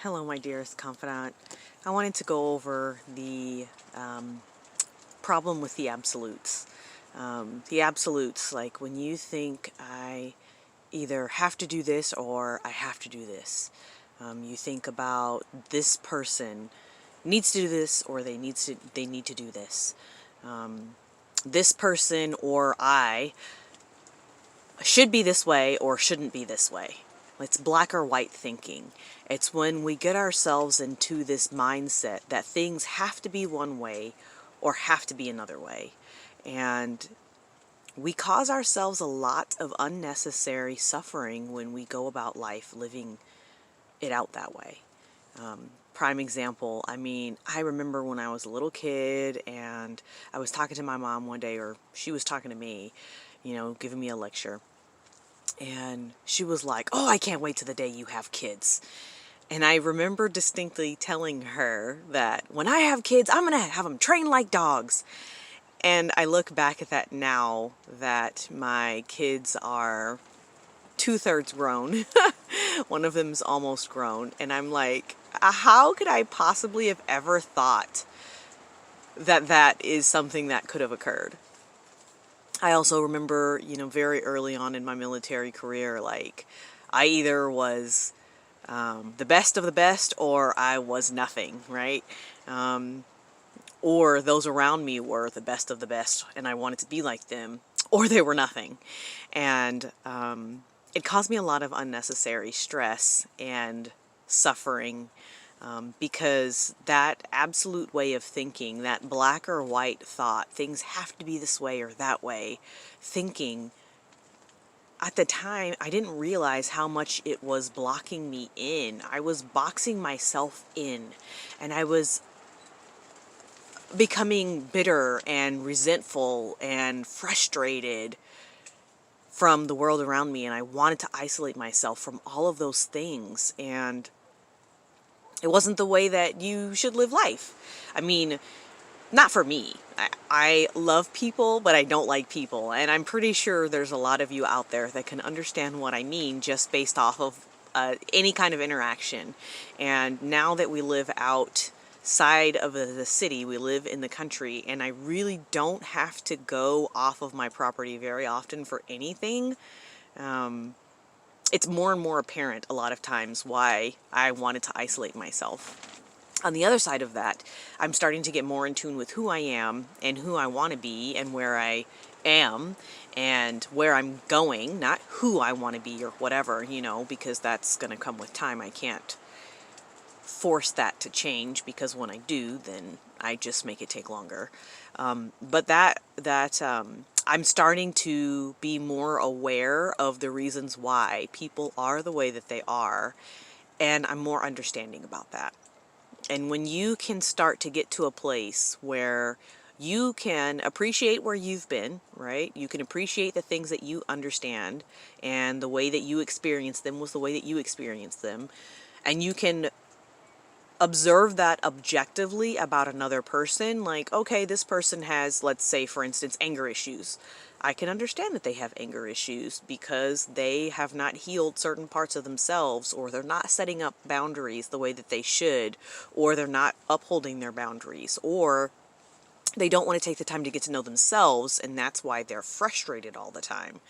Hello, my dearest confidant. I wanted to go over the problem with the absolutes. The absolutes, like when you think I either have to do this or I have to do this. You think about this person needs to do this or they need to do this. This person or I should be this way or shouldn't be this way. It's black or white thinking. It's when we get ourselves into this mindset that things have to be one way or have to be another way. And we cause ourselves a lot of unnecessary suffering when we go about life living it out that way. Prime example, I remember when I was a little kid and I was talking to my mom one day, or she was talking to me, giving me a lecture. And she was like, "Oh, I can't wait till the day you have kids." And I remember distinctly telling her that when I have kids, I'm going to have them trained like dogs. And I look back at that now that my kids are 2/3 grown. One of them's almost grown. And I'm like, how could I possibly have ever thought that that is something that could have occurred? I also remember, very early on in my military career, like I either was the best of the best or I was nothing, right? Or those around me were the best of the best and I wanted to be like them, or they were nothing. And it caused me a lot of unnecessary stress and suffering, because that absolute way of thinking, that black or white thought, things have to be this way or that way, thinking, at the time, I didn't realize how much it was blocking me in. I was boxing myself in, and I was becoming bitter and resentful and frustrated from the world around me, and I wanted to isolate myself from all of those things. And it wasn't the way that you should live life. I mean, not for me. I love people, but I don't like people. And I'm pretty sure there's a lot of you out there that can understand what I mean just based off of any kind of interaction. And now that we live outside of the city, we live in the country, and I really don't have to go off of my property very often for anything. It's more and more apparent a lot of times why I wanted to isolate myself. On the other side of that, I'm starting to get more in tune with who I am and who I want to be and where I am and where I'm going, not who I want to be or whatever, because that's going to come with time. I can't force that to change, because when I do, then I just make it take longer. But I'm starting to be more aware of the reasons why people are the way that they are, and I'm more understanding about that. And when you can start to get to a place where you can appreciate where you've been, right? You can appreciate the things that you understand, and the way that you experience them was the way that you experienced them. And you can observe that objectively about another person. Like, okay, this person has, let's say, for instance, anger issues. I can understand that they have anger issues because they have not healed certain parts of themselves, or they're not setting up boundaries the way that they should, or they're not upholding their boundaries, or they don't want to take the time to get to know themselves, and that's why they're frustrated all the time.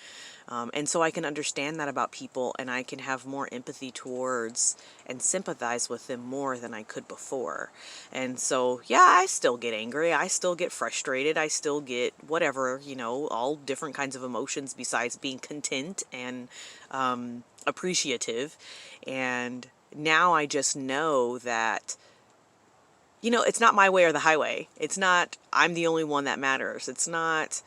And so I can understand that about people, and I can have more empathy towards and sympathize with them more than I could before. And so, yeah, I still get angry. I still get frustrated. I still get whatever, all different kinds of emotions besides being content and appreciative. And now I just know that, it's not my way or the highway. It's not, I'm the only one that matters. It's not,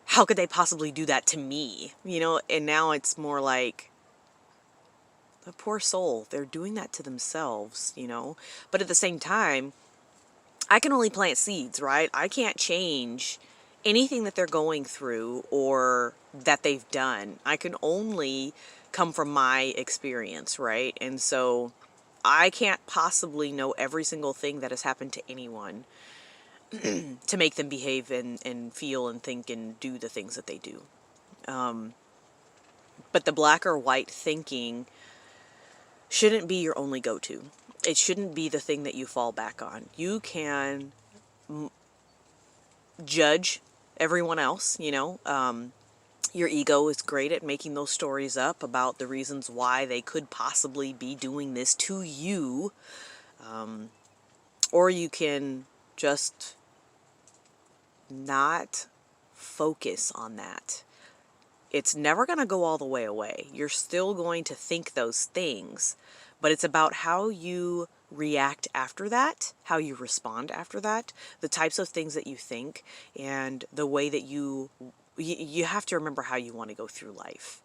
how could they possibly do that to me? And now it's more like, the poor soul, they're doing that to themselves. But at the same time, I can only plant seeds, right? I can't change anything that they're going through or that they've done. I can only come from my experience, right? And so I can't possibly know every single thing that has happened to anyone to make them behave and feel and think and do the things that they do. But the black or white thinking shouldn't be your only go-to. It shouldn't be the thing that you fall back on. You can judge everyone else, you know. Your ego is great at making those stories up about the reasons why they could possibly be doing this to you. Or you can just not focus on that. It's never going to go all the way away. You're still going to think those things, but it's about how you react after that, how you respond after that, the types of things that you think, and the way that you have to remember how you want to go through life.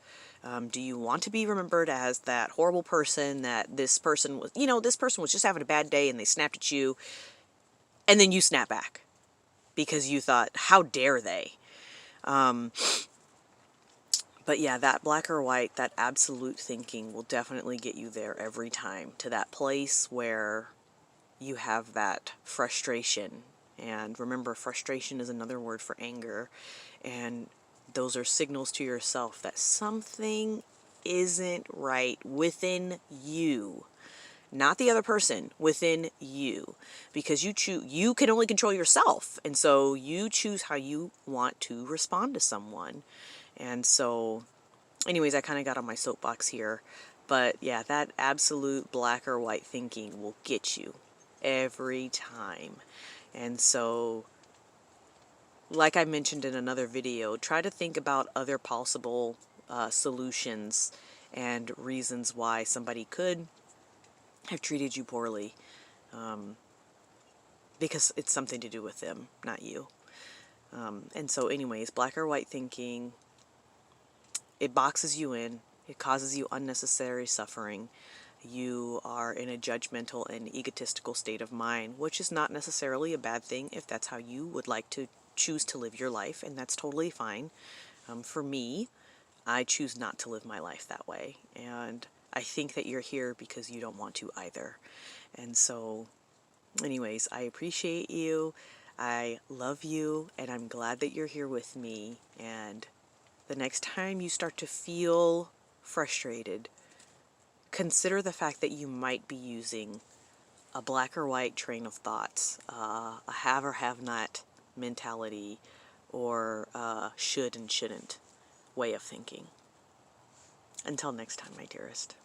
Do you want to be remembered as that horrible person that this person was, you know, this person was just having a bad day and they snapped at you, and then you snap back because you thought, how dare they? But yeah, that black or white, that absolute thinking will definitely get you there every time, to that place where you have that frustration. And remember, frustration is another word for anger. And those are signals to yourself that something isn't right within you. Not the other person, within you. Because you can only control yourself. And so you choose how you want to respond to someone. And so, anyways, I kind of got on my soapbox here. But yeah, that absolute black or white thinking will get you every time. And so, like I mentioned in another video, try to think about other possible solutions and reasons why somebody could have treated you poorly. Because it's something to do with them, not you. And so anyways, black or white thinking, it boxes you in, it causes you unnecessary suffering. You are in a judgmental and egotistical state of mind, which is not necessarily a bad thing if that's how you would like to choose to live your life, and that's totally fine. For me, I choose not to live my life that way, and I think that you're here because you don't want to either. And so, anyways, I appreciate you, I love you, and I'm glad that you're here with me. And the next time you start to feel frustrated, consider the fact that you might be using a black or white train of thoughts, a have or have not mentality, or should and shouldn't way of thinking. Until next time, my dearest.